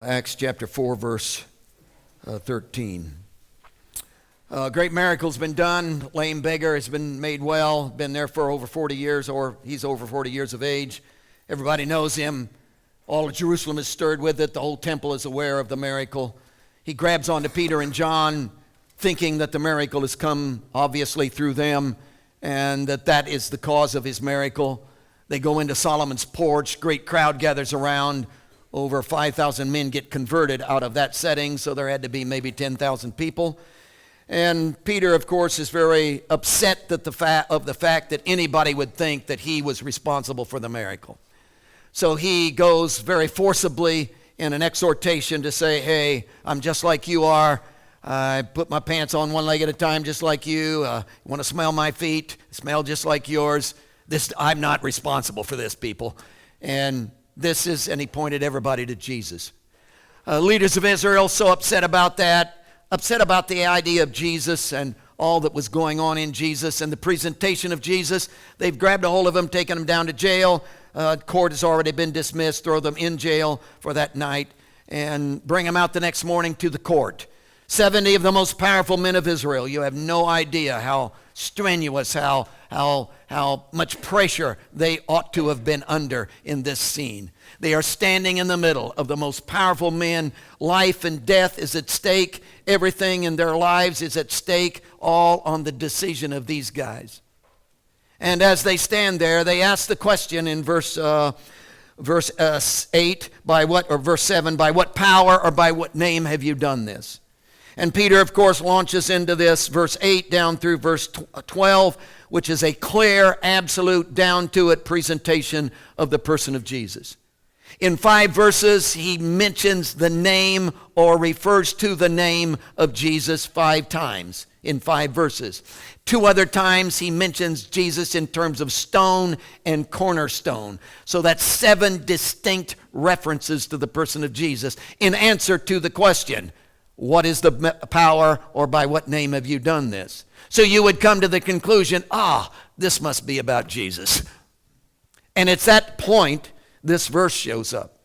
Acts chapter 4, verse 13. Great miracle's been done. Lame beggar has been made well. Been there for over 40 years, or he's over 40 years of age. Everybody knows him. All of Jerusalem is stirred with it. The whole temple is aware of the miracle. He grabs onto Peter and John, thinking that the miracle has come obviously through them, and that is the cause of his miracle. They go into Solomon's porch. Great crowd gathers around. Over 5,000 men get converted out of that setting, so there had to be maybe 10,000 people. And Peter, of course, is very upset that the fact that anybody would think that he was responsible for the miracle. So he goes very forcibly in an exhortation to say, hey, I'm just like you are. I put my pants on one leg at a time just like you. Want to smell my feet? Smell just like yours. I'm not responsible for this, people. And he pointed everybody to Jesus. Leaders of Israel so upset about that, upset about the idea of Jesus and all that was going on in Jesus and the presentation of Jesus. They've grabbed a hold of him, taken him down to jail. Court has already been dismissed. Throw them in jail for that night and bring them out the next morning to the court. 70 of the most powerful men of Israel. You have no idea how strenuous, how much pressure they ought to have been under in this scene. They are standing in the middle of the most powerful men. Life and death is at stake. Everything in their lives is at stake, all on the decision of these guys. And as they stand there, they ask the question in verse 8, verse 7, by what power or by what name have you done this? And Peter, of course, launches into this, verse 8 down through verse 12, which is a clear, absolute, down-to-it presentation of the person of Jesus. In 5 verses, he mentions the name or refers to the name of Jesus 5 times in 5 verses. 2 other times, he mentions Jesus in terms of stone and cornerstone. So that's 7 distinct references to the person of Jesus in answer to the question, what is the power, or by what name have you done this? So you would come to the conclusion, this must be about Jesus. And it's that point this verse shows up.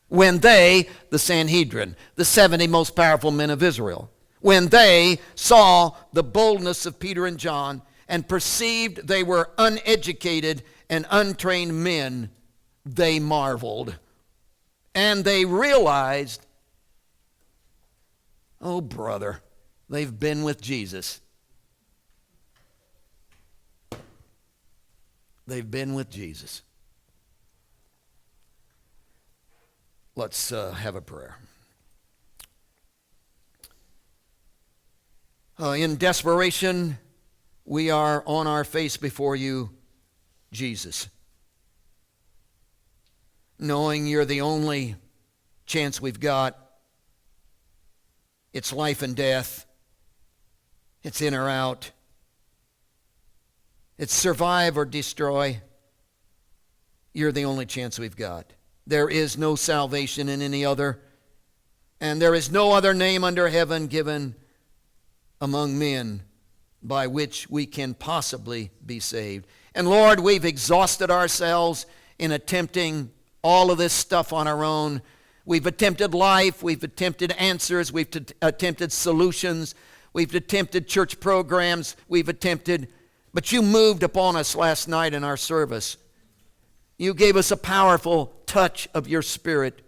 When they, the Sanhedrin, the 70 most powerful men of Israel, when they saw the boldness of Peter and John and perceived they were uneducated and untrained men, they marveled. And they realized, oh, brother, they've been with Jesus. They've been with Jesus. Let's have a prayer. In desperation, we are on our face before you, Jesus, knowing you're the only chance we've got. It's life and death. It's in or out. It's survive or destroy. You're the only chance we've got. There is no salvation in any other, and there is no other name under heaven given among men by which we can possibly be saved. And Lord, we've exhausted ourselves in attempting all of this stuff on our own. We've attempted life, we've attempted answers, we've attempted solutions, we've attempted church programs, but you moved upon us last night in our service. You gave us a powerful touch of your Spirit.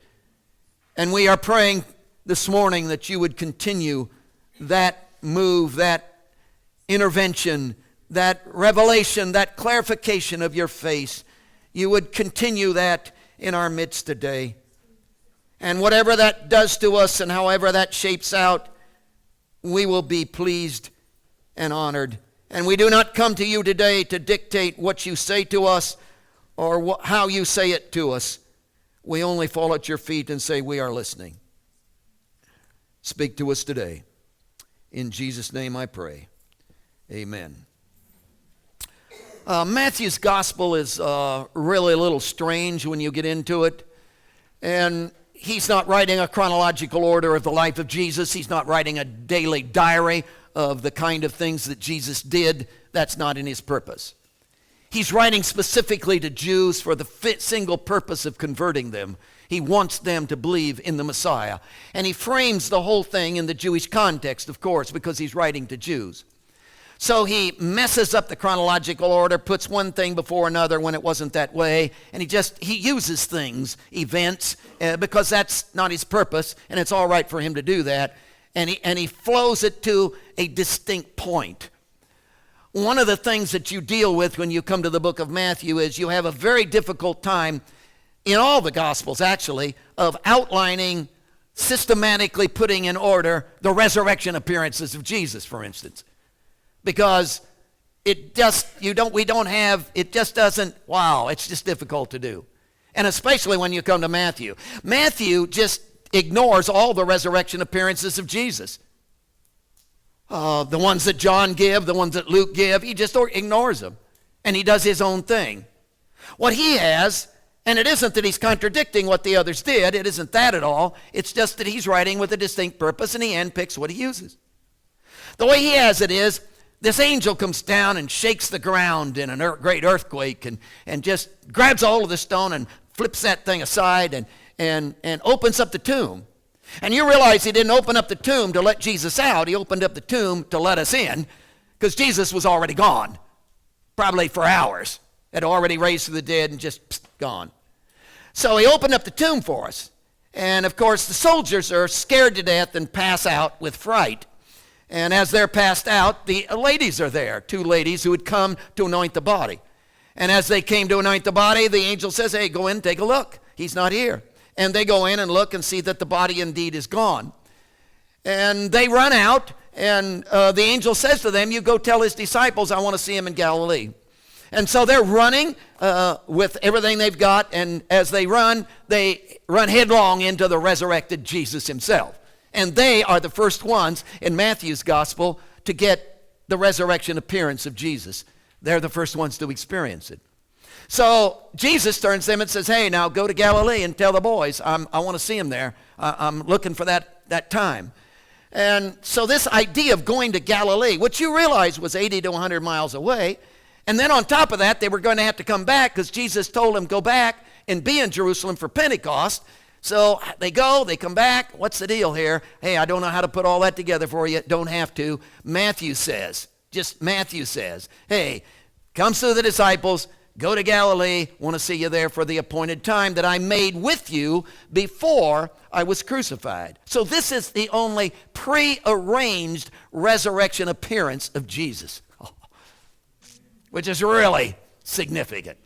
And we are praying this morning that you would continue that move, that intervention, that revelation, that clarification of your face. You would continue that in our midst today. And whatever that does to us and however that shapes out, we will be pleased and honored. And we do not come to you today to dictate what you say to us or how you say it to us. We only fall at your feet and say, we are listening. Speak to us today. In Jesus' name I pray. Amen. Matthew's gospel is really a little strange when you get into it. And he's not writing a chronological order of the life of Jesus. He's not writing a daily diary of the kind of things that Jesus did. That's not in his purpose. He's writing specifically to Jews for the single purpose of converting them. He wants them to believe in the Messiah. And he frames the whole thing in the Jewish context, of course, because he's writing to Jews. So he messes up the chronological order, puts one thing before another when it wasn't that way, and he uses things, events, because that's not his purpose, and it's all right for him to do that, and he flows it to a distinct point. One of the things that you deal with when you come to the book of Matthew is you have a very difficult time, in all the Gospels actually, of outlining, systematically putting in order the resurrection appearances of Jesus, for instance. Because it's just difficult to do. And especially when you come to Matthew. Matthew just ignores all the resurrection appearances of Jesus. The ones that John give, the ones that Luke give, he just ignores them. And he does his own thing. What he has, and it isn't that he's contradicting what the others did, it isn't that at all, it's just that he's writing with a distinct purpose and he handpicks what he uses. The way he has it is, this angel comes down and shakes the ground in a great earthquake and just grabs a hold of the stone and flips that thing aside and opens up the tomb. And you realize he didn't open up the tomb to let Jesus out. He opened up the tomb to let us in because Jesus was already gone, probably for hours. Had already raised from the dead and just gone. So he opened up the tomb for us. And, of course, the soldiers are scared to death and pass out with fright. And as they're passed out, the ladies are there, 2 ladies who had come to anoint the body. And as they came to anoint the body, the angel says, hey, go in and take a look. He's not here. And they go in and look and see that the body indeed is gone. And they run out, and the angel says to them, you go tell his disciples, I want to see him in Galilee. And so they're running with everything they've got, and as they run headlong into the resurrected Jesus himself. And they are the first ones in Matthew's gospel to get the resurrection appearance of Jesus. They're the first ones to experience it. So Jesus turns to them and says, hey, now go to Galilee and tell the boys, I want to see them there. I'm looking for that time. And so this idea of going to Galilee, which you realize was 80 to 100 miles away, and then on top of that, they were going to have to come back because Jesus told them, go back and be in Jerusalem for Pentecost. So they go, they come back. What's the deal here? Hey, I don't know how to put all that together for you. Don't have to. Matthew says, hey, comes to the disciples, go to Galilee, want to see you there for the appointed time that I made with you before I was crucified. So this is the only prearranged resurrection appearance of Jesus, which is really significant.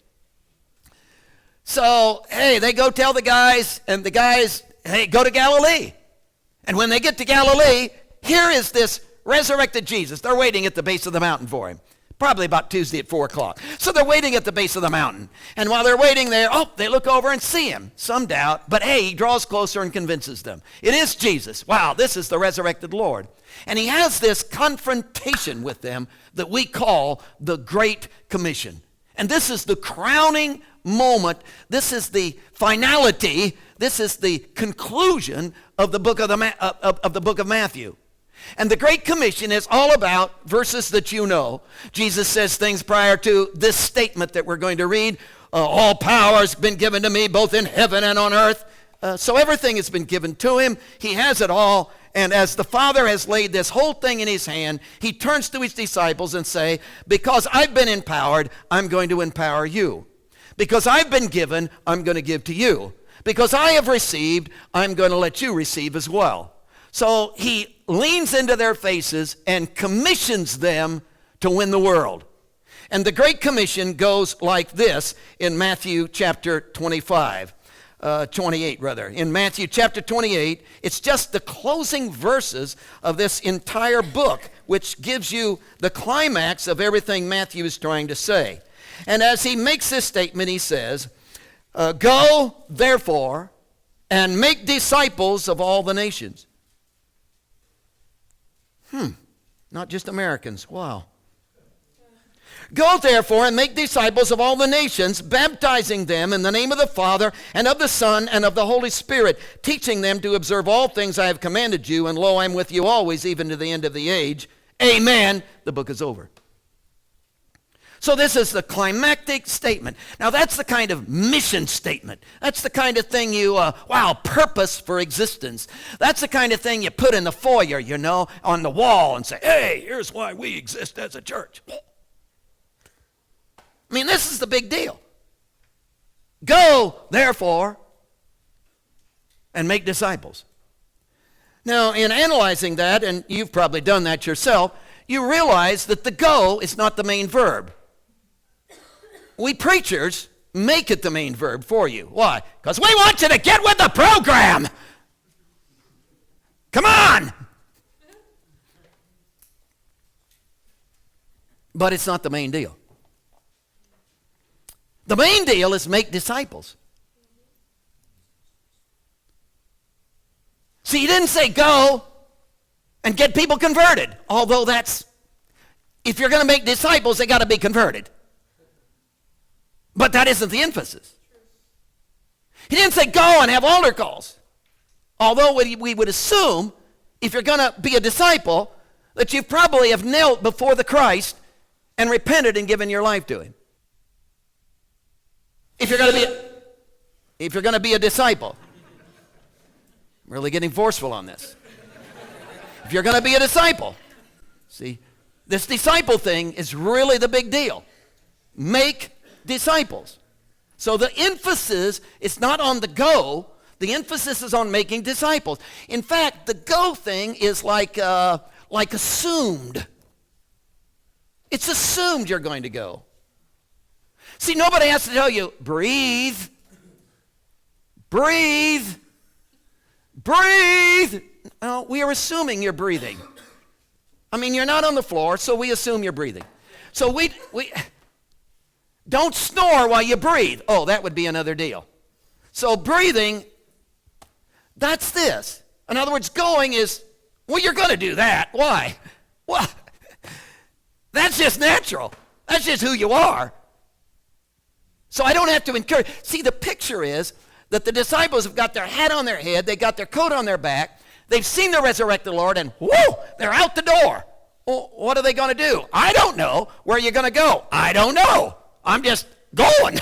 So, hey, they go tell the guys, and the guys, hey, go to Galilee. And when they get to Galilee, here is this resurrected Jesus. They're waiting at the base of the mountain for him. Probably about Tuesday at 4 o'clock. So they're waiting at the base of the mountain. And while they're waiting there, they look over and see him. Some doubt, but hey, he draws closer and convinces them. It is Jesus. Wow, this is the resurrected Lord. And he has this confrontation with them that we call the Great Commission. And this is the crowning moment. This is the finality. This is the conclusion of the book of Matthew. And the Great Commission is all about verses that you know. Jesus says things prior to this statement that we're going to read. All power has been given to me both in heaven and on earth. So everything has been given to him. He has it all. And as the Father has laid this whole thing in his hand, he turns to his disciples and say, because I've been empowered, I'm going to empower you. Because I've been given, I'm going to give to you. Because I have received, I'm going to let you receive as well. So he leans into their faces and commissions them to win the world. And the Great Commission goes like this in Matthew chapter 28. In Matthew chapter 28, it's just the closing verses of this entire book, which gives you the climax of everything Matthew is trying to say. And as he makes this statement, he says, go, therefore, and make disciples of all the nations. Not just Americans. Wow. Go, therefore, and make disciples of all the nations, baptizing them in the name of the Father, and of the Son, and of the Holy Spirit, teaching them to observe all things I have commanded you, and lo, I'm with you always, even to the end of the age. Amen. The book is over. So this is the climactic statement. Now that's the kind of mission statement. That's the kind of thing you, purpose for existence. That's the kind of thing you put in the foyer, on the wall and say, hey, here's why we exist as a church. I mean, this is the big deal. Go, therefore, and make disciples. Now, in analyzing that, and you've probably done that yourself, you realize that the go is not the main verb. We preachers make it the main verb for you. Why? Because we want you to get with the program. Come on. But it's not the main deal. The main deal is make disciples. See, he didn't say go and get people converted, although if you're going to make disciples, they got to be converted. But that isn't the emphasis. He didn't say go and have altar calls, although we would assume if you're going to be a disciple that you probably have knelt before the Christ and repented and given your life to him. If you're going to be a disciple, I'm really getting forceful on this. If you're going to be a disciple, see, this disciple thing is really the big deal. Make disciples. So the emphasis is not on the go. The emphasis is on making disciples. In fact, the go thing is like assumed. It's assumed you're going to go. See, nobody has to tell you, breathe, breathe, breathe. No, we are assuming you're breathing. I mean, you're not on the floor, so we assume you're breathing. So we don't snore while you breathe. Oh, that would be another deal. So breathing, that's this. In other words, going is, well, you're going to do that. Why? Well, that's just natural. That's just who you are. So I don't have to encourage. See, the picture is that the disciples have got their hat on their head, they got their coat on their back, they've seen the resurrected Lord, and whoo, they're out the door. Well, what are they going to do? I don't know. Where are you going to go? I don't know. I'm just going.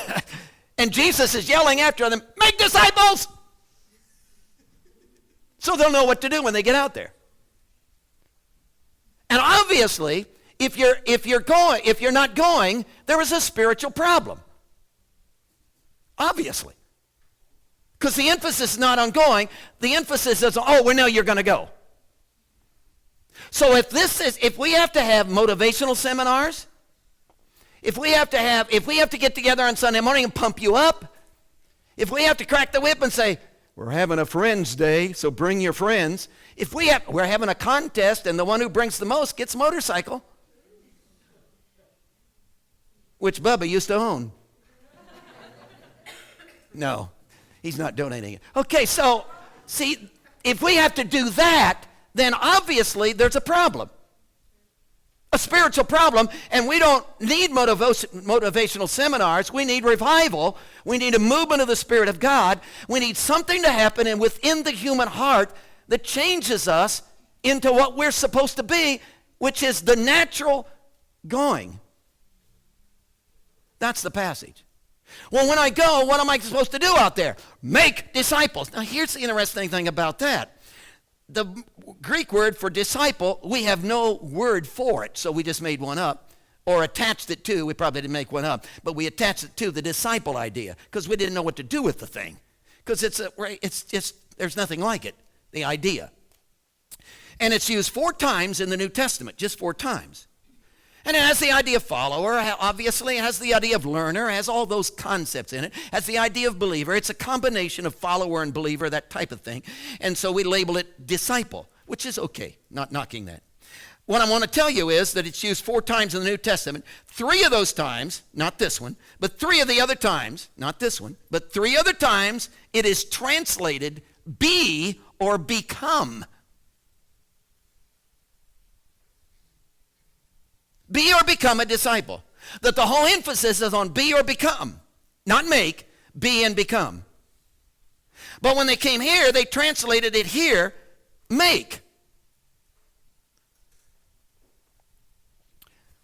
And Jesus is yelling after them, make disciples! So they'll know what to do when they get out there. And obviously, if you're not going, there is a spiritual problem. Obviously. Because the emphasis is not on going, the emphasis is on, oh, we know you're going to go. So if we have to have motivational seminars, if we have to get together on Sunday morning and pump you up, if we have to crack the whip and say, we're having a friends day, so bring your friends. We're having a contest and the one who brings the most gets a motorcycle, which Bubba used to own. No, he's not donating it. Okay, so, see, if we have to do that, then obviously there's a problem. A spiritual problem, and we don't need motivational seminars. We need revival. We need a movement of the Spirit of God. We need something to happen and within the human heart that changes us into what we're supposed to be, which is the natural going. That's the passage. Well, when I go, what am I supposed to do out there? Make disciples. Now, here's the interesting thing about that. The Greek word for disciple, we have no word for it, so we just made one up, or attached it to, we probably didn't make one up, but we attached it to the disciple idea, because we didn't know what to do with the thing, because there's nothing like it, the idea. And it's used 4 times in the New Testament, just 4 times. And it has the idea of follower, obviously. It has the idea of learner. It has all those concepts in it. It has the idea of believer. It's a combination of follower and believer, that type of thing. And so we label it disciple, which is okay, not knocking that. What I want to tell you is that it's used 4 times in the New Testament. 3 of those times, not this one, but 3 of the other times, not this one, but 3 other times, it is translated be or become. Be or become a disciple. That the whole emphasis is on be or become, not make, be and become. But when they came here, they translated it here, make.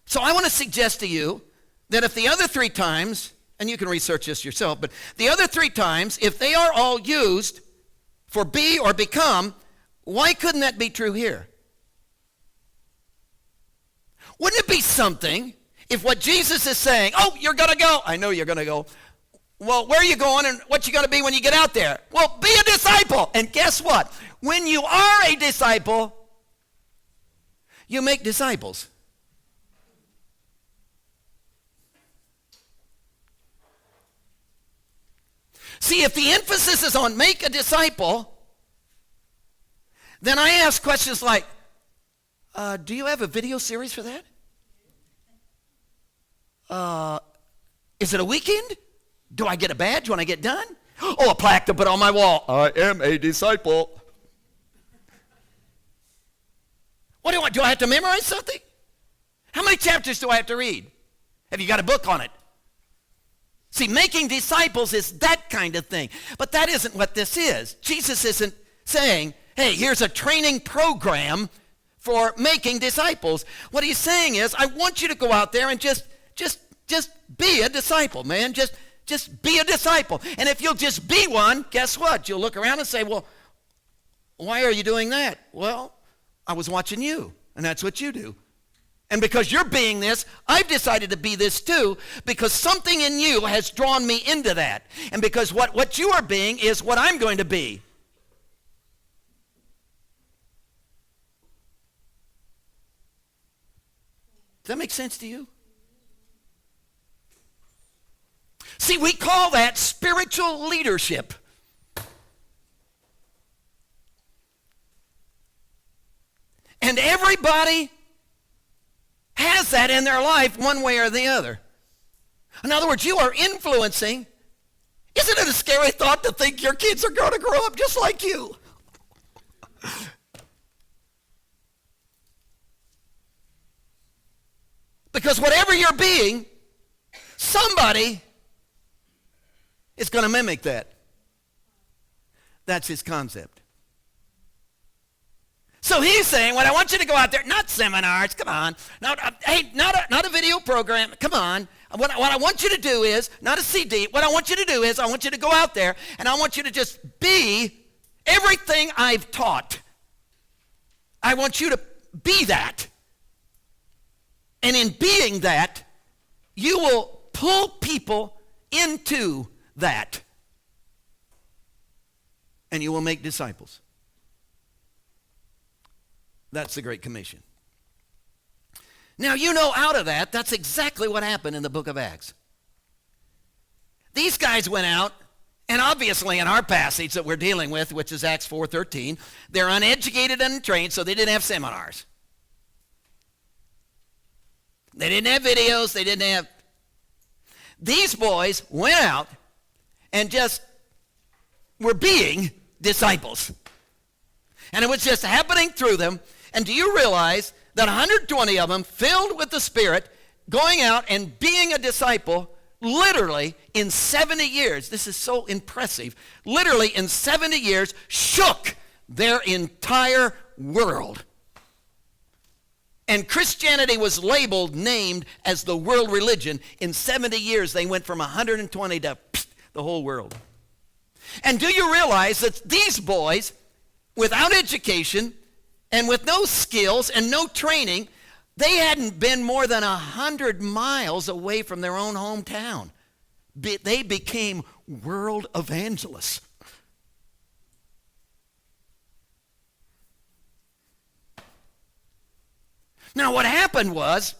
So I want to suggest to you that if the other 3 times, and you can research this yourself, but the other 3 times, if they are all used for be or become, why couldn't that be true here? Wouldn't it be something if what Jesus is saying, oh, you're going to go. I know you're going to go. Well, where are you going and what you going to be when you get out there? Well, be a disciple. And guess what? When you are a disciple, you make disciples. See, if the emphasis is on make a disciple, then I ask questions like, do you have a video series for that? Is it a weekend? Do I get a badge when I get done? Oh, a plaque to put on my wall. I am a disciple. What do I do? I have to memorize something? How many chapters do I have to read? Have you got a book on it? See, making disciples is that kind of thing. But that isn't what this is. Jesus isn't saying, hey, here's a training program for making disciples. What he's saying is, I want you to go out there and just be a disciple, man. Just be a disciple. And if you'll just be one, guess what? You'll look around and say, well, why are you doing that? Well, I was watching you, and that's what you do. And because you're being this, I've decided to be this too, because something in you has drawn me into that. And because what you are being is what I'm going to be. Does that make sense to you? See, we call that spiritual leadership. And everybody has that in their life one way or the other. In other words, you are influencing. Isn't it a scary thought to think your kids are going to grow up just like you? Because whatever you're being, somebody is going to mimic that. That's his concept. So he's saying, well, I want you to go out there, not seminars, come on. Not a video program, come on. What I want you to do is, not a CD, what I want you to do is, I want you to go out there, and I want you to just be everything I've taught. I want you to be that. And in being that, you will pull people into that. And you will make disciples. That's the Great Commission. Now, you know, out of that, that's exactly what happened in the book of Acts. These guys went out, and obviously in our passage that we're dealing with, which is Acts 4:13, they're uneducated and untrained, so they didn't have seminars. They didn't have videos, they didn't have... These boys went out and just were being disciples. And it was just happening through them. And do you realize that 120 of them, filled with the Spirit, going out and being a disciple, literally in 70 years, this is so impressive, literally in 70 years, shook their entire world. And Christianity was labeled, named as the world religion. In 70 years, they went from 120 to the whole world. And do you realize that these boys, without education and with no skills and no training, they hadn't been more than 100 miles away from their own hometown. They became world evangelists. Now, what happened was,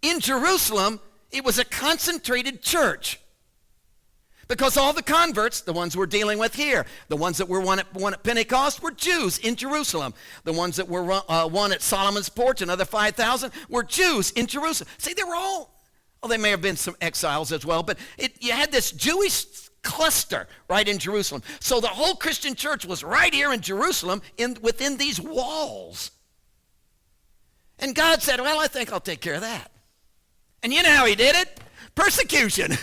in Jerusalem, it was a concentrated church. Because all the converts, the ones we're dealing with here, the ones that were one at Pentecost were Jews in Jerusalem. The ones that were one at Solomon's Porch, another 5,000, were Jews in Jerusalem. See, they were all, well, they may have been some exiles as well, but you had this Jewish cluster right in Jerusalem. So the whole Christian church was right here in Jerusalem within these walls. And God said, well, I think I'll take care of that. And you know how he did it? Persecution.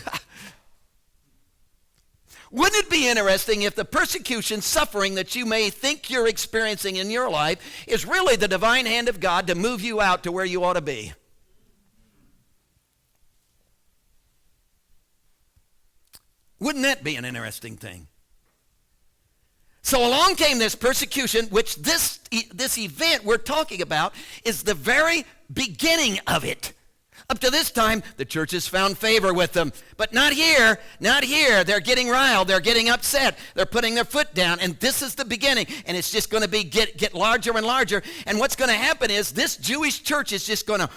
Wouldn't it be interesting if the persecution, suffering that you may think you're experiencing in your life is really the divine hand of God to move you out to where you ought to be? Wouldn't that be an interesting thing? So along came this persecution, which this event we're talking about is the very beginning of it. Up to this time, the church has found favor with them. But not here, not here. They're getting riled. They're getting upset. They're putting their foot down. And this is the beginning. And it's just going to be get larger and larger. And what's going to happen is this Jewish church is just going to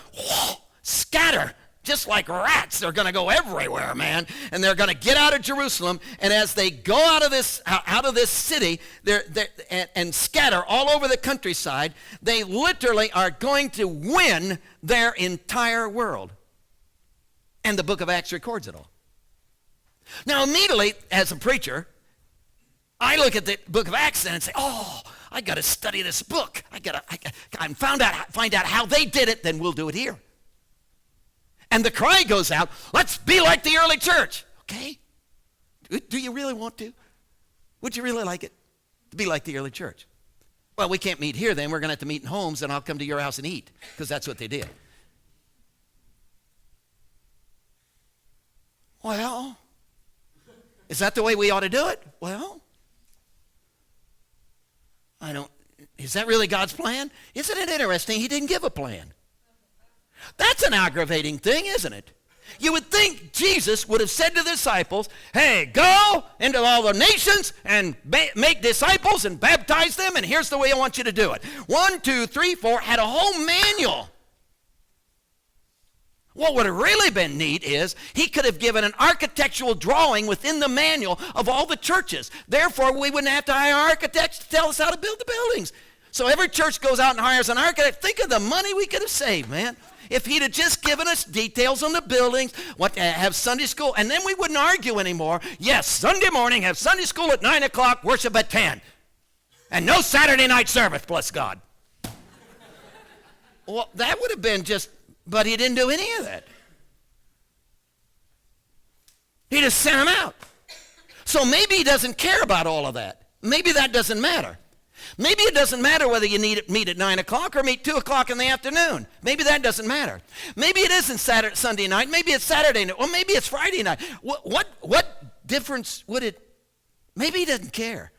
scatter. Just like rats, they're going to go everywhere, man. And they're going to get out of Jerusalem. And as they go out of this city and scatter all over the countryside, they literally are going to win their entire world. And the book of Acts records it all. Now, immediately, as a preacher, I look at the book of Acts and say, oh, I got to study this book. I find out how they did it, then we'll do it here. And the cry goes out, let's be like the early church. Okay? Do you really want to? Would you really like it to be like the early church? Well, we can't meet here then. We're going to have to meet in homes, and I'll come to your house and eat, because that's what they did. Well, is that the way we ought to do it? Well, is that really God's plan? Isn't it interesting? He didn't give a plan. That's an aggravating thing, isn't it? You would think Jesus would have said to the disciples, hey, go into all the nations and make disciples and baptize them, and here's the way I want you to do it. 1, 2, 3, 4, had a whole manual. What would have really been neat is he could have given an architectural drawing within the manual of all the churches. Therefore, we wouldn't have to hire architects to tell us how to build the buildings. So every church goes out and hires an architect. Think of the money we could have saved, man. If he'd have just given us details on the buildings, what have Sunday school, and then we wouldn't argue anymore. Yes, Sunday morning, have Sunday school at 9 o'clock, worship at 10. And no Saturday night service, bless God. Well, that would have been just, but he didn't do any of that. He just sent them out. So maybe he doesn't care about all of that. Maybe that doesn't matter. Maybe it doesn't matter whether you meet at 9 o'clock or meet 2 o'clock in the afternoon. Maybe that doesn't matter. Maybe it isn't Sunday night. Maybe it's Saturday night. Or maybe it's Friday night. What difference would it? Maybe he doesn't care.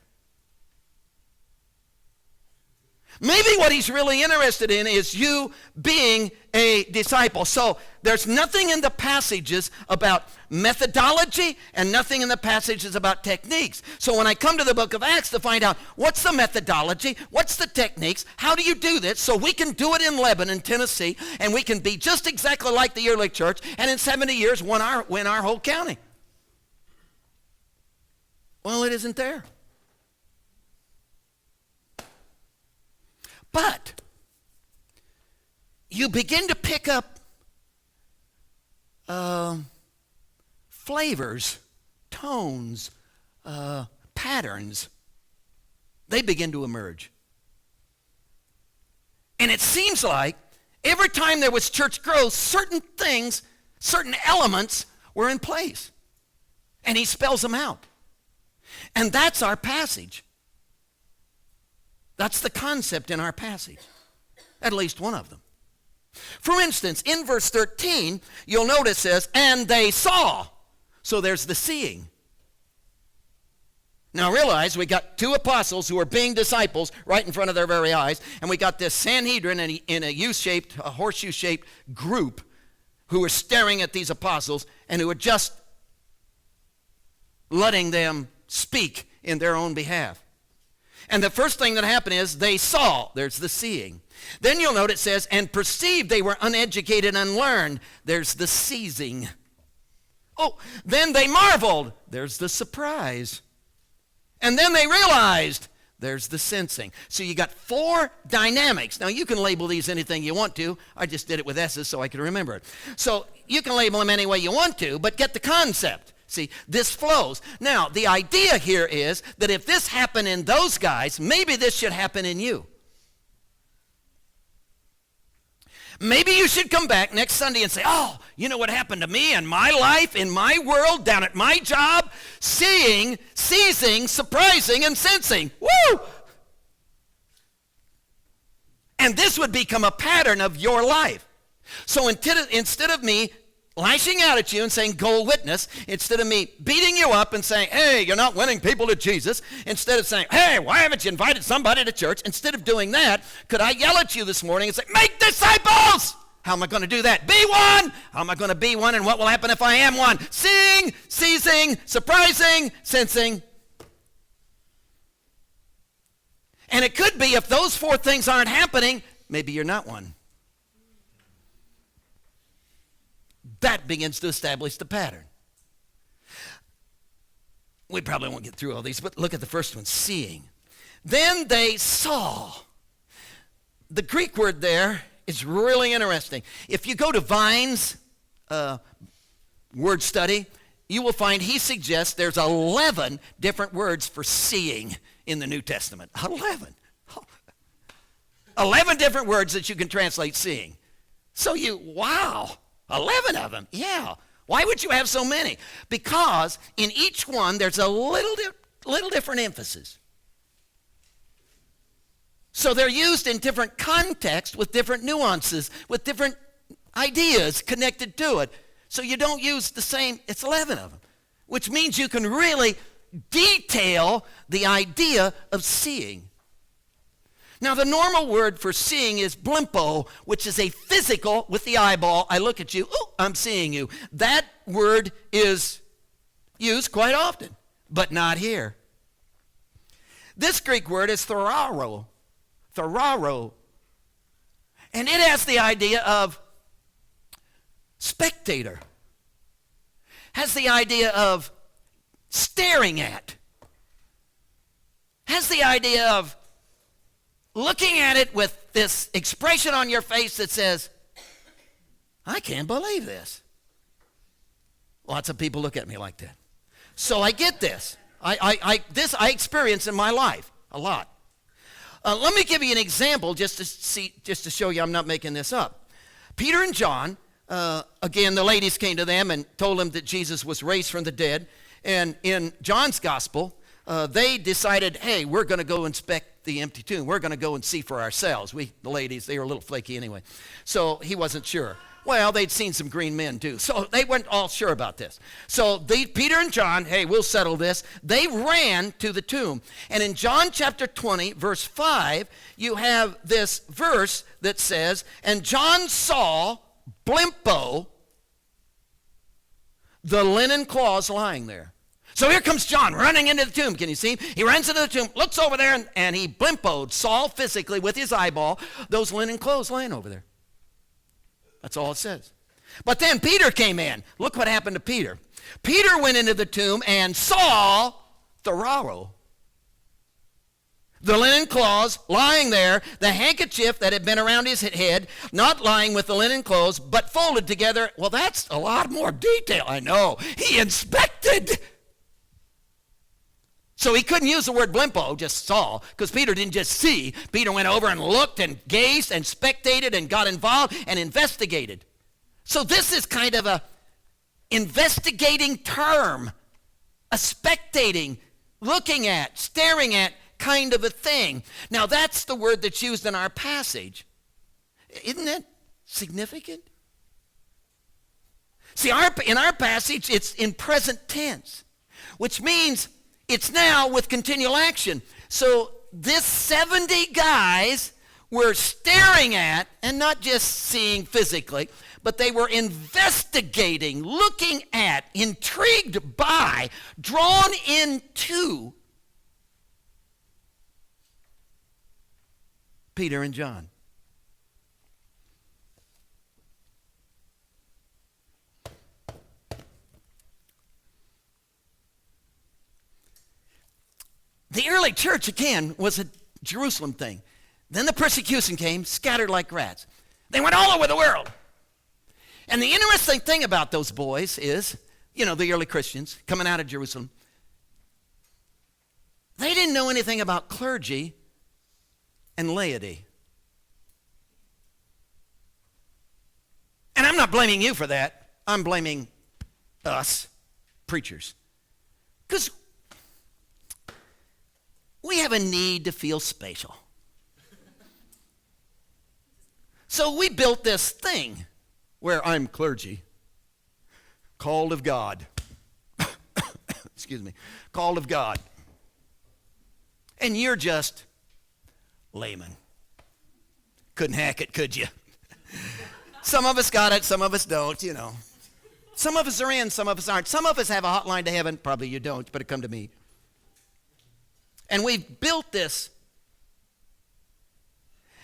Maybe what he's really interested in is you being a disciple. So there's nothing in the passages about methodology and nothing in the passages about techniques. So when I come to the book of Acts to find out what's the methodology, what's the techniques, how do you do this so we can do it in Lebanon, Tennessee, and we can be just exactly like the early church, and in 70 years win our whole county. Well, it isn't there. But you begin to pick up flavors, tones, patterns. They begin to emerge. And it seems like every time there was church growth, certain things, certain elements were in place. And he spells them out. And that's our passage. That's the concept in our passage, at least one of them. For instance, in verse 13, you'll notice it says, and they saw. So there's the seeing. Now realize we got two apostles who are being disciples right in front of their very eyes, and we got this Sanhedrin in a U-shaped, a horseshoe-shaped group who are staring at these apostles and who are just letting them speak in their own behalf. And the first thing that happened is they saw. There's the seeing. Then you'll note it says, and perceived they were uneducated and unlearned. There's the seizing. Oh, then they marveled. There's the surprise. And then they realized. There's the sensing. So you got four dynamics. Now you can label these anything you want to. I just did it with S's so I could remember it. So you can label them any way you want to, but get the concept. See, this flows. Now, the idea here is that if this happened in those guys, maybe this should happen in you. Maybe you should come back next Sunday and say, oh, you know what happened to me in my life, in my world, down at my job? Seeing, seizing, surprising, and sensing. Woo! And this would become a pattern of your life. So instead of me lashing out at you and saying, go witness, instead of me beating you up and saying, hey, you're not winning people to Jesus, instead of saying, hey, why haven't you invited somebody to church? Instead of doing that, could I yell at you this morning and say, make disciples? How am I going to do that? Be one. How am I going to be one? And what will happen if I am one? Seeing, seizing, surprising, sensing. And it could be if those four things aren't happening, maybe you're not one. That begins to establish the pattern. We probably won't get through all these, but look at the first one, seeing. Then they saw. The Greek word there is really interesting. If you go to Vine's word study, you will find he suggests there's 11 different words for seeing in the New Testament. 11. 11 different words that you can translate seeing. So wow, 11 of them, yeah. Why would you have so many? Because in each one there's a little different emphasis. So they're used in different contexts with different nuances, with different ideas connected to it. So you don't use the same, it's 11 of them, which means you can really detail the idea of seeing. Now, the normal word for seeing is blimpo, which is a physical with the eyeball. I look at you, oh, I'm seeing you. That word is used quite often, but not here. This Greek word is thoraro, and it has the idea of spectator, has the idea of staring at, has the idea of looking at it with this expression on your face that says, I can't believe this. Lots of people look at me like that. So I get this. This I experience in my life a lot. Let me give you an example just to show you I'm not making this up. Peter and John, again, the ladies came to them and told them that Jesus was raised from the dead. And in John's gospel, they decided, hey, we're going to go inspect the empty tomb. We're going to go and see for ourselves. The ladies, they were a little flaky anyway. So he wasn't sure. Well, they'd seen some green men too. So they weren't all sure about this. So Peter and John, hey, we'll settle this. They ran to the tomb. And in John chapter 20, verse 5, you have this verse that says, and John saw, blimpo, the linen cloths lying there. So here comes John running into the tomb. Can you see him? He runs into the tomb, looks over there, and he blimpoed, saw physically with his eyeball those linen clothes laying over there. That's all it says. But then Peter came in. Look what happened to Peter. Peter went into the tomb and saw thoraro, the linen cloths lying there, the handkerchief that had been around his head, not lying with the linen clothes, but folded together. Well, that's a lot more detail. I know. He inspected. So he couldn't use the word blimpo, just saw, because Peter didn't just see. Peter went over and looked and gazed and spectated and got involved and investigated. So this is kind of a investigating term, a spectating, looking at, staring at kind of a thing. Now that's the word that's used in our passage. Isn't that significant? See, in our passage, it's in present tense, which means it's now with continual action. So this 70 guys were staring at, and not just seeing physically, but they were investigating, looking at, intrigued by, drawn into Peter and John. The early church, again, was a Jerusalem thing. Then the persecution came, scattered like rats. They went all over the world. And the interesting thing about those boys is, the early Christians coming out of Jerusalem, they didn't know anything about clergy and laity. And I'm not blaming you for that. I'm blaming us, preachers. Because we have a need to feel spatial. So we built this thing where I'm clergy called of God. Excuse me. Called of God. And you're just layman. Couldn't hack it, could you? Some of us got it, some of us don't, you know. Some of us are in, some of us aren't. Some of us have a hotline to heaven. Probably you don't, but come to me. And we've built this.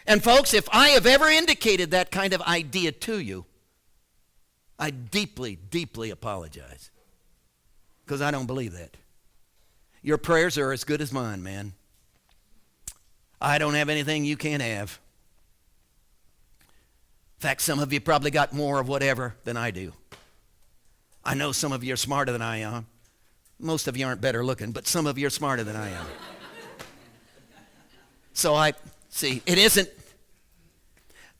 And folks, if I have ever indicated that kind of idea to you, I deeply, deeply apologize. Because I don't believe that. Your prayers are as good as mine, man. I don't have anything you can't have. In fact, some of you probably got more of whatever than I do. I know some of you are smarter than I am. Most of you aren't better looking, but some of you are smarter than I am. So it isn't.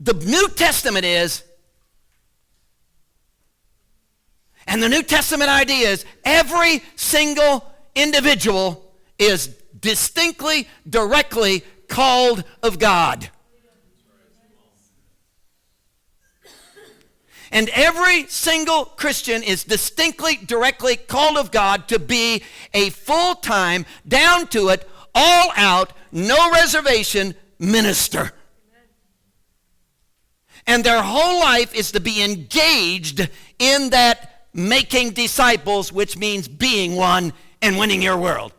The New Testament is, and the New Testament idea is, every single individual is distinctly, directly called of God. And every single Christian is distinctly, directly called of God to be a full-time, down to it, all out, no reservation minister. And their whole life is to be engaged in that making disciples, which means being one and winning your world.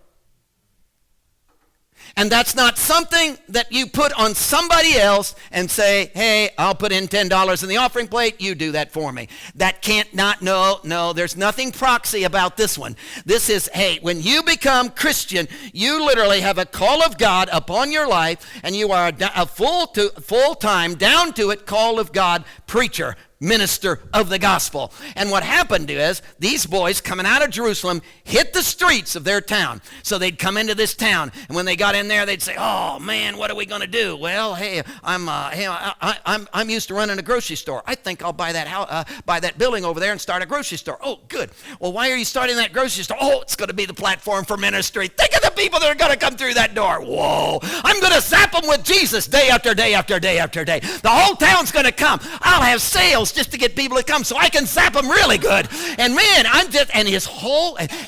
And that's not something that you put on somebody else and say, hey, I'll put in $10 in the offering plate, you do that for me. That can't not, no, there's nothing proxy about this one. This is, hey, when you become Christian, you literally have a call of God upon your life, and you are a full-time, down to it, call of God preacher, minister of the gospel. And what happened is these boys coming out of Jerusalem hit the streets of their town. So they'd come into this town, and when they got in there, they'd say, "Oh man, what are we going to do?" Well, hey, I'm used to running a grocery store. I think I'll buy that building over there and start a grocery store. Oh, good. Well, why are you starting that grocery store? Oh, it's going to be the platform for ministry. Think of the people that are going to come through that door. Whoa! I'm going to zap them with Jesus day after day after day after day. The whole town's going to come. I'll have sales just to get people to come so I can zap them really good. And man,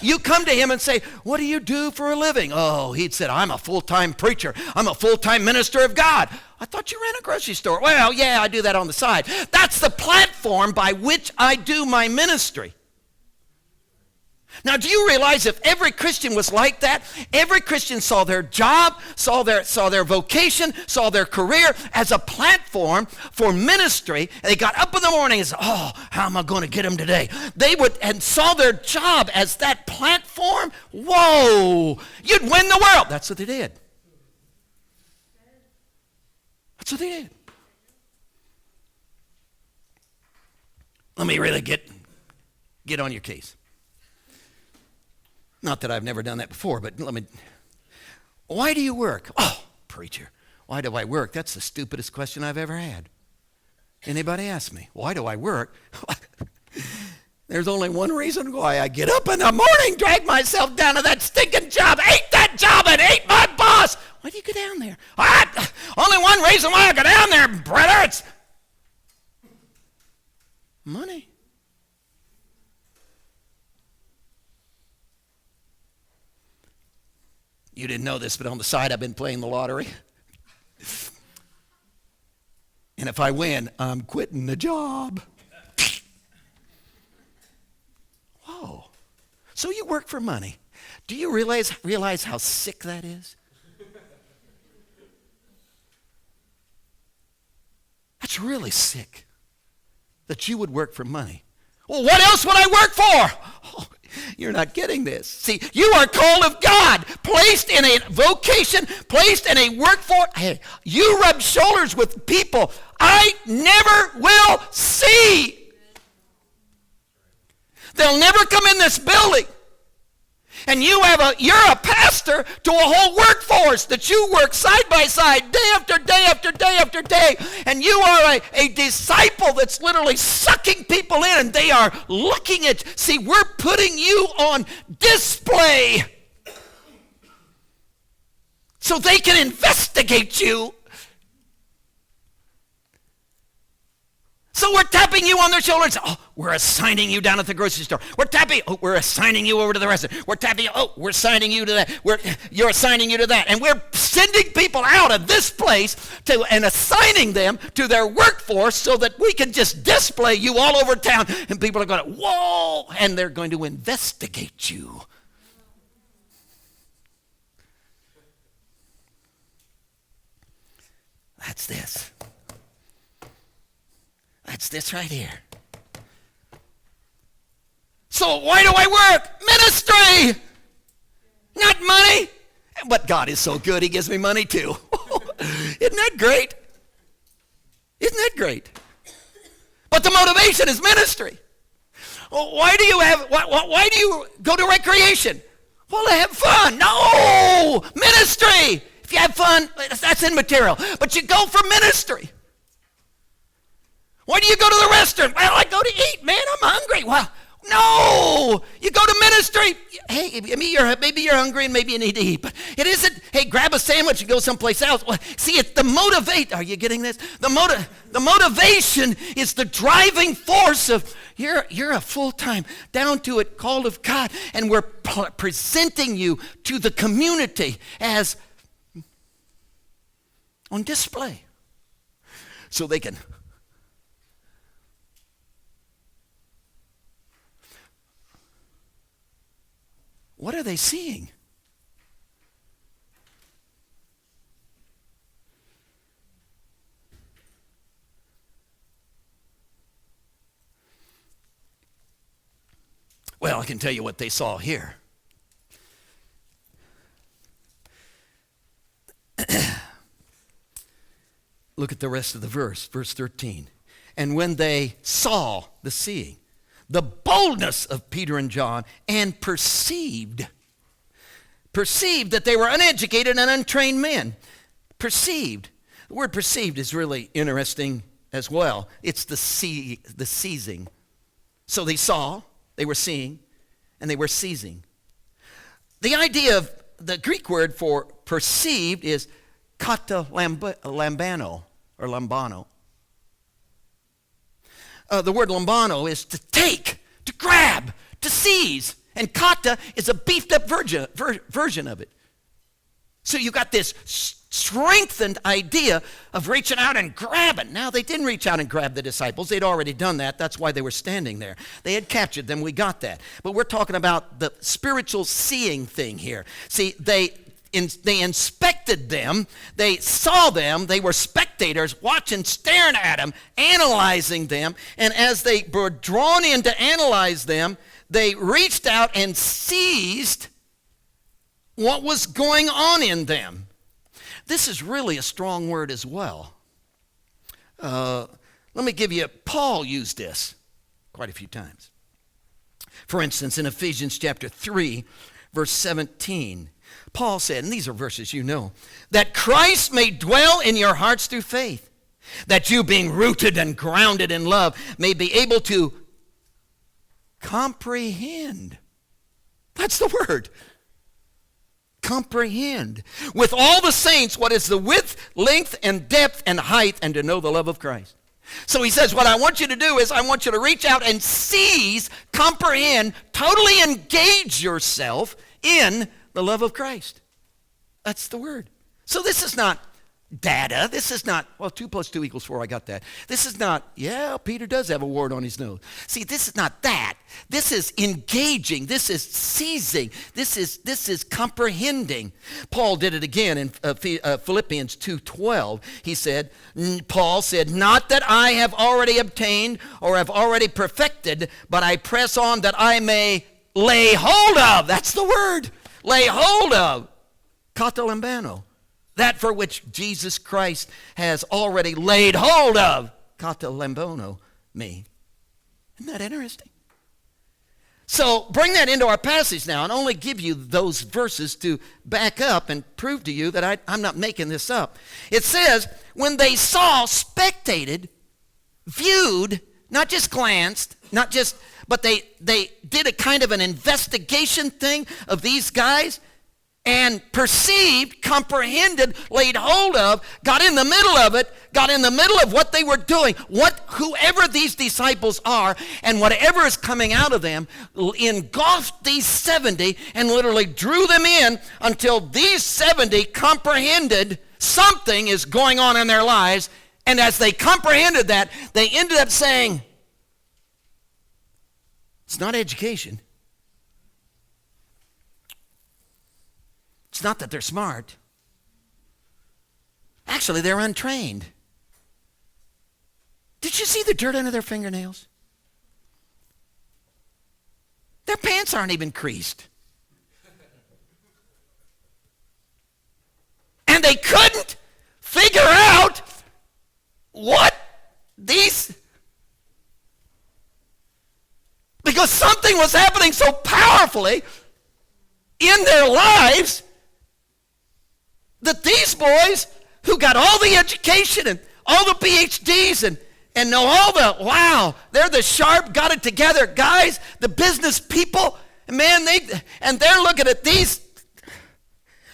you come to him and say, "What do you do for a living?" Oh, he'd said, "I'm a full-time preacher. I'm a full-time minister of God." I thought you ran a grocery store. Well, yeah, I do that on the side. That's the platform by which I do my ministry. Now, do you realize if every Christian was like that, every Christian saw their job, saw their vocation, saw their career as a platform for ministry, and they got up in the morning and said, "Oh, how am I going to get them today?" And saw their job as that platform. Whoa, you'd win the world. That's what they did. That's what they did. Let me really get on your case. Not that I've never done that before, but why do you work? Oh, preacher, why do I work? That's the stupidest question I've ever had. Anybody ask me, why do I work? There's only one reason why I get up in the morning, drag myself down to that stinking job, hate that job, and hate my boss. Why do you go down there? Only one reason why I go down there, brother, it's money. You didn't know this, but on the side, I've been playing the lottery. And if I win, I'm quitting the job. Whoa. So you work for money. Do you realize how sick that is? That's really sick that you would work for money. Well, what else would I work for? Oh, you're not getting this. See, you are called of God, placed in a vocation, placed in a workforce. Hey, you rub shoulders with people I never will see. They'll never come in this building. And you're a pastor to a whole workforce that you work side by side, day after day after day after day. And you are a disciple that's literally sucking people in, and they are looking at, see, we're putting you on display so they can investigate you. So we're tapping you on the shoulder and say, oh, we're assigning you down at the grocery store. We're tapping, oh, we're assigning you over to the restaurant. We're tapping, oh, we're assigning you to that. You're assigning you to that. And we're sending people out of this place and assigning them to their workforce so that we can just display you all over town. And people are going, whoa, and they're going to investigate you. That's this. That's this right here. So why do I work? Ministry, not money. But God is so good, he gives me money too. Isn't that great? Isn't that great? But the motivation is ministry. Well, why do you go to recreation? Well, to have fun. No, ministry. If you have fun, that's immaterial. But you go for ministry. Why do you go to the restaurant? Well, I go to eat, man. I'm hungry. Well, no. You go to ministry. Hey, maybe you're hungry and maybe you need to eat. But it isn't, hey, grab a sandwich and go someplace else. Well, see, it's the motivate. Are you getting this? The motivation is the driving force of you're a full-time, down-to-it call of God. And we're presenting you to the community as on display. So they can... What are they seeing? Well, I can tell you what they saw here. Look at the rest of the verse 13. And when they saw the seeing, the boldness of Peter and John, and perceived that they were uneducated and untrained men. Perceived. The word perceived is really interesting as well. It's the seizing. So they saw, they were seeing, and they were seizing. The idea of the Greek word for perceived is kata lambano or lambano. The word lambano is to take, to grab, to seize. And kata is a beefed up version of it. So you got this strengthened idea of reaching out and grabbing. Now, they didn't reach out and grab the disciples. They'd already done that. That's why they were standing there. They had captured them. We got that. But we're talking about the spiritual seeing thing here. See, they inspected them, they saw them, they were spectators watching, staring at them, analyzing them, and as they were drawn in to analyze them, they reached out and seized what was going on in them. This is really a strong word as well. Let me give you, Paul used this quite a few times. For instance, in Ephesians chapter 3, verse 17, Paul said, and these are verses you know, that Christ may dwell in your hearts through faith, that you being rooted and grounded in love may be able to comprehend. That's the word. Comprehend with all the saints what is the width, length, and depth, and height, and to know the love of Christ. So he says, what I want you to do is I want you to reach out and seize, comprehend, totally engage yourself in the love of Christ. That's the word. So this is not data. This is not, well, 2 + 2 = 4. I got that. This is not, yeah, Peter does have a wart on his nose. See, this is not that. This is engaging. This is seizing. This is comprehending. Paul did it again in Philippians 2:12. He said, Paul said, not that I have already obtained or have already perfected, but I press on that I may lay hold of. That's the word. Lay hold of. Kata lambano. That for which Jesus Christ has already laid hold of. Kata lambono me. Isn't that interesting? So bring that into our passage now and only give you those verses to back up and prove to you that I'm not making this up. It says, when they saw, spectated, viewed, not just glanced, not just, but they did a kind of an investigation thing of these guys. and perceived, comprehended, laid hold of, got in the middle of it, got in the middle of what they were doing, whoever these disciples are, and whatever is coming out of them, engulfed these 70 and literally drew them in until these 70 comprehended something is going on in their lives. And as they comprehended that, they ended up saying, it's not education. It's not that they're smart. Actually, they're untrained. Did you see the dirt under their fingernails? Their pants aren't even creased. And they couldn't figure out what these... Because something was happening so powerfully in their lives that these boys who got all the education and all the PhDs and know all the, wow, they're the sharp, got it together guys, the business people, man, they're looking at these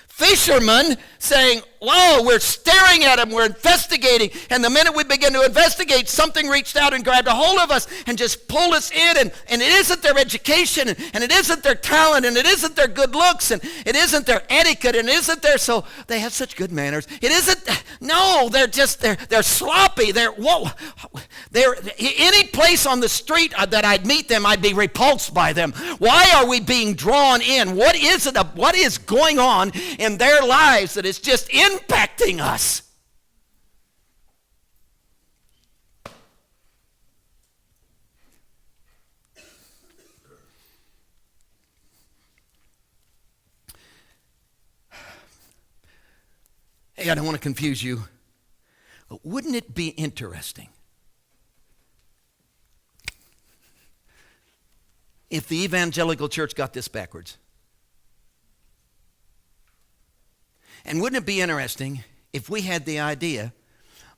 fishermen saying, whoa, we're staring at them, we're investigating. And the minute we begin to investigate, something reached out and grabbed a hold of us and just pulled us in. And it isn't their education, and it isn't their talent, and it isn't their good looks, and it isn't their etiquette, and it isn't their, so they have such good manners. It isn't, no, they're sloppy. They're any place on the street that I'd meet them, I'd be repulsed by them. Why are we being drawn in? What is going on in their lives that is just impacting us? Hey, I don't want to confuse you, but wouldn't it be interesting if the evangelical church got this backwards? And wouldn't it be interesting if we had the idea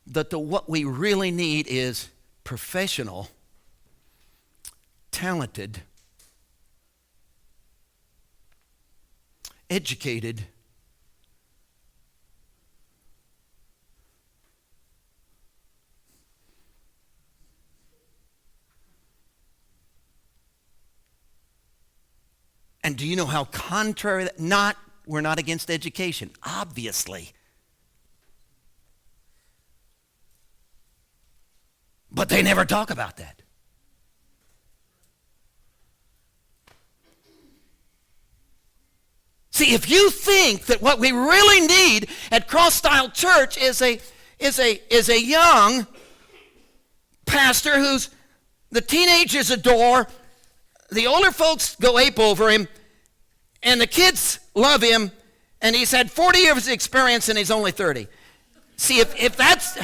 that what we really need is professional, talented, educated, and do you know how contrary that, we're not against education, obviously. But they never talk about that. See, if you think that what we really need at Cross Style Church is a young pastor who's the teenagers adore, the older folks go ape over him, and the kids love him, and he's had 40 years of experience and he's only 30. See, if that's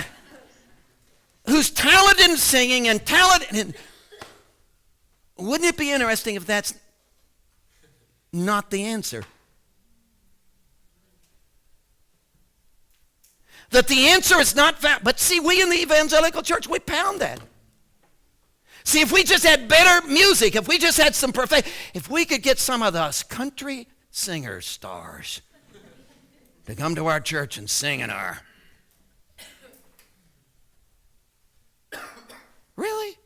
who's talented in singing and talented in, wouldn't it be interesting if that's not the answer? That the answer is not found. But see, we in the evangelical church, we pound that. See, if we just had better music, if we just had some if we could get some of those country singer stars to come to our church and sing in our... Really?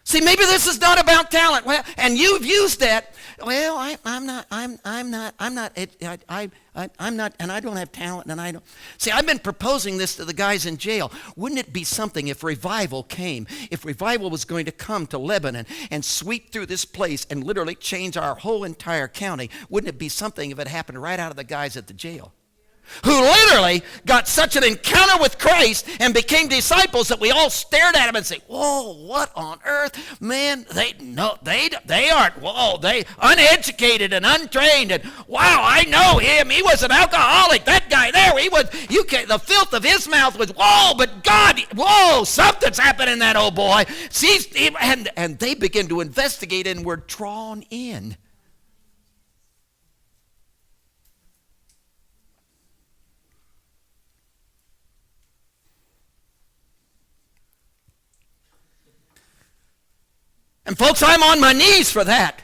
See, maybe this is not about talent. Well, and you've used that. Well, I'm not, and I don't have talent, and I don't. See, I've been proposing this to the guys in jail. Wouldn't it be something if revival came, if revival was going to come to Lebanon and sweep through this place and literally change our whole entire county? Wouldn't it be something if it happened right out of the guys at the jail, who literally got such an encounter with Christ and became disciples that we all stared at him and said, whoa, what on earth? Man, they aren't, whoa, they uneducated and untrained, and wow, I know him, he was an alcoholic, that guy there, the filth of his mouth was, whoa, but God, whoa, something's happened in that old boy. See, and they begin to investigate and were drawn in. And folks, I'm on my knees for that.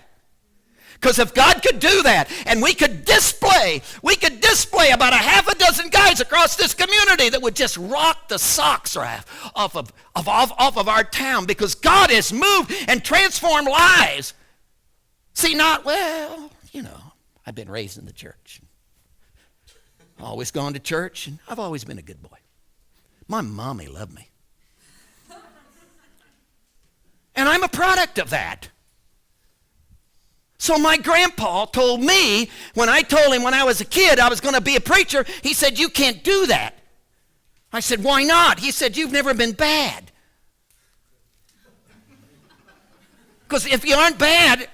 Because if God could do that, and we could display about a half a dozen guys across this community that would just rock the socks off of our town, because God has moved and transformed lives. See, I've been raised in the church. Always gone to church, and I've always been a good boy. My mommy loved me. And I'm a product of that. So my grandpa told me, when I told him when I was a kid I was going to be a preacher, he said, "You can't do that." I said, "Why not?" He said, "You've never been bad." Because if you aren't bad,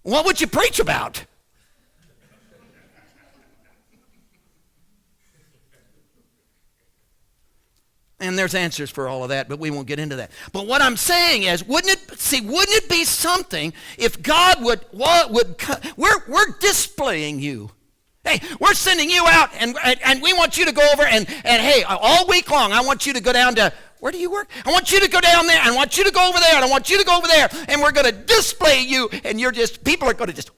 what would you preach about? And there's answers for all of that, but we won't get into that. But what I'm saying is, wouldn't it be something if God would we're displaying you. Hey, we're sending you out, and we want you to go over, and hey, all week long, I want you to go down to, where do you work? I want you to go down there, I want you to go over there, and I want you to go over there, and we're going to display you, and people are going to just,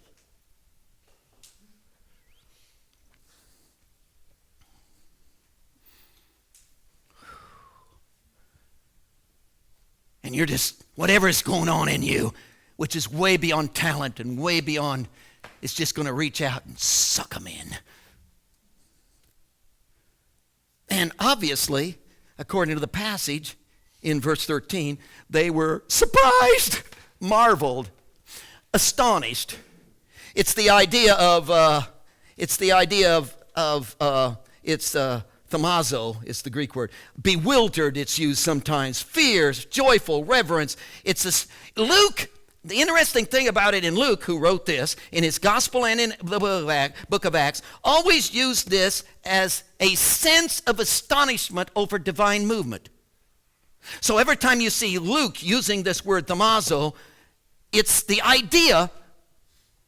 and you're just, whatever is going on in you, which is way beyond talent and way beyond, it's just going to reach out and suck them in. And obviously, according to the passage in verse 13, they were surprised, marveled, astonished. It's the idea of thamazo is the Greek word. Bewildered, it's used sometimes. Fears, joyful, reverence. Luke, the interesting thing about it in Luke, who wrote this, in his gospel and in the book of Acts, always used this as a sense of astonishment over divine movement. So every time you see Luke using this word thamazo, it's the idea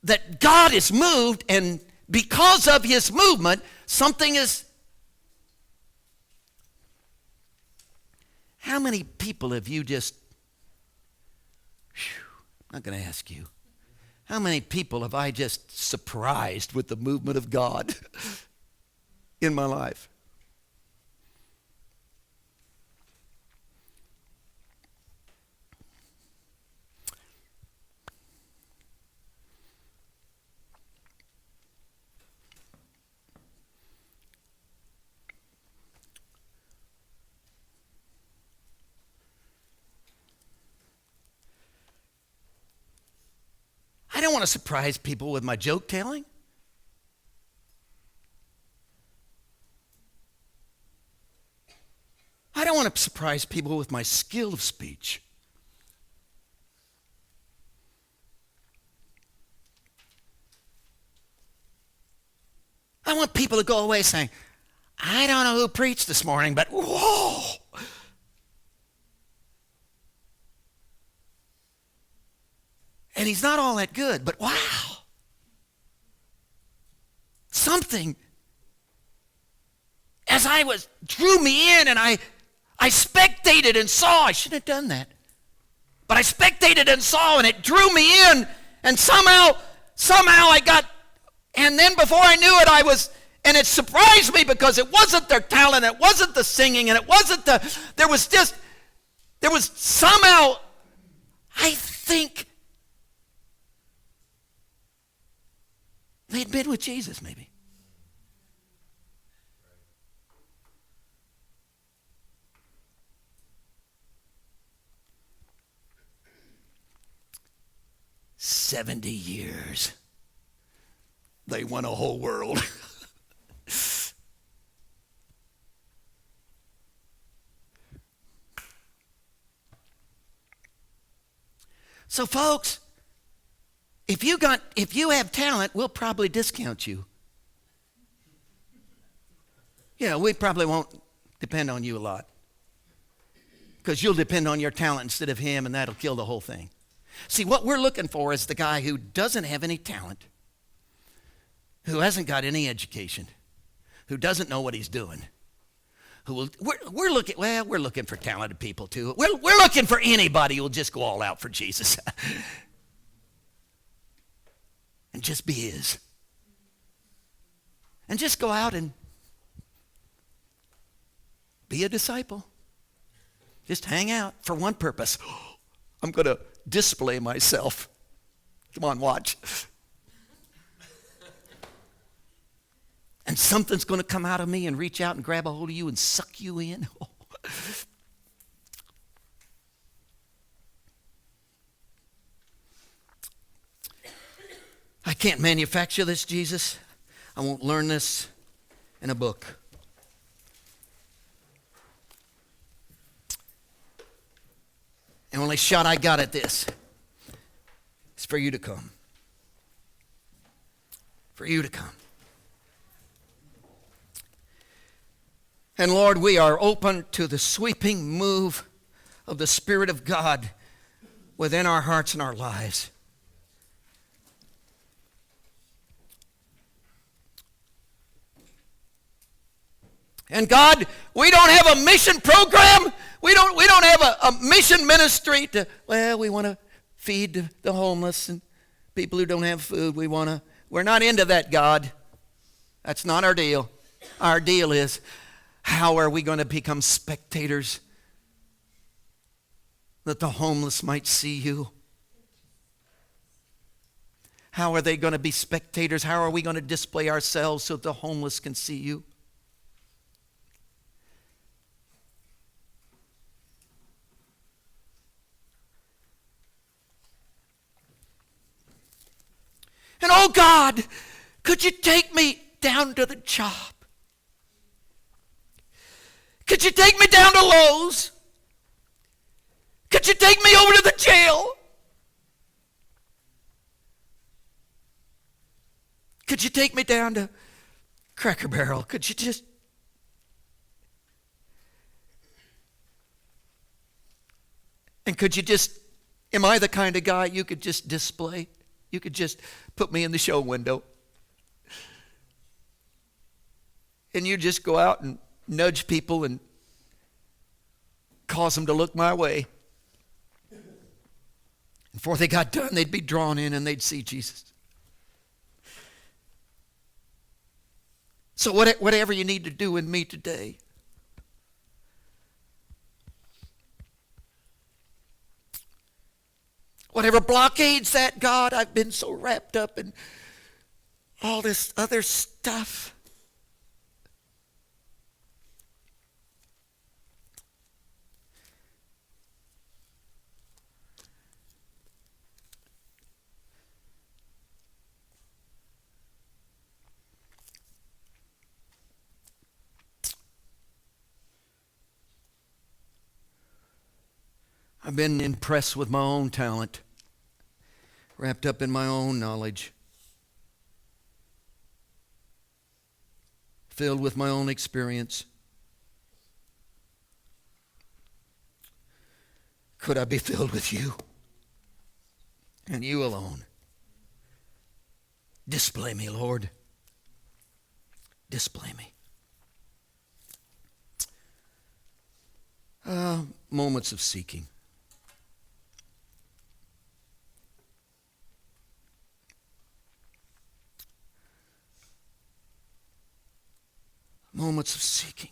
that God is moved, and because of his movement, something is. How many people have you just, I'm not going to ask you, how many people have I just surprised with the movement of God in my life? I don't want to surprise people with my joke telling. I don't want to surprise people with my skill of speech. I want people to go away saying, "I don't know who preached this morning, but whoa." And he's not all that good, but wow. Something, as drew me in, and I spectated and saw. I shouldn't have done that. But I spectated and saw, and it drew me in, and somehow I got, and then before I knew it, and it surprised me because it wasn't their talent, it wasn't the singing, and it wasn't there was somehow, I think, they'd been with Jesus, maybe. "70 years. They won a whole world." So, folks, if you have talent, we'll probably discount you. Yeah, we probably won't depend on you a lot, because you'll depend on your talent instead of him, and that'll kill the whole thing. See, what we're looking for is the guy who doesn't have any talent, who hasn't got any education, who doesn't know what he's doing. We're looking for talented people too. We're looking for anybody who'll just go all out for Jesus. and just be his. And just go out and be a disciple. Just hang out for one purpose. I'm going to display myself. Come on, watch. And something's going to come out of me and reach out and grab a hold of you and suck you in. I can't manufacture this, Jesus. I won't learn this in a book. The only shot I got at this is for you to come. For you to come. And Lord, we are open to the sweeping move of the Spirit of God within our hearts and our lives. And God, we don't have a mission program. We don't have a mission ministry to, well, we want to feed the homeless and people who don't have food. We're not into that, God. That's not our deal. Our deal is, how are we going to become spectators that the homeless might see you? How are they going to be spectators? How are we going to display ourselves so the homeless can see you? And oh God, could you take me down to the job? Could you take me down to Lowe's? Could you take me over to the jail? Could you take me down to Cracker Barrel? Could you just... And could you just... Am I the kind of guy you could just display? You could just put me in the show window. And you just go out and nudge people and cause them to look my way. And before they got done, they'd be drawn in and they'd see Jesus. So whatever you need to do in me today, whatever blockades that, God, I've been so wrapped up in all this other stuff. I've been impressed with my own talent, wrapped up in my own knowledge, filled with my own experience. Could I be filled with you and you alone? Display me, Lord. Display me. Moments of seeking. Moments of seeking.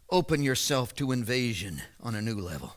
Open yourself to invasion on a new level.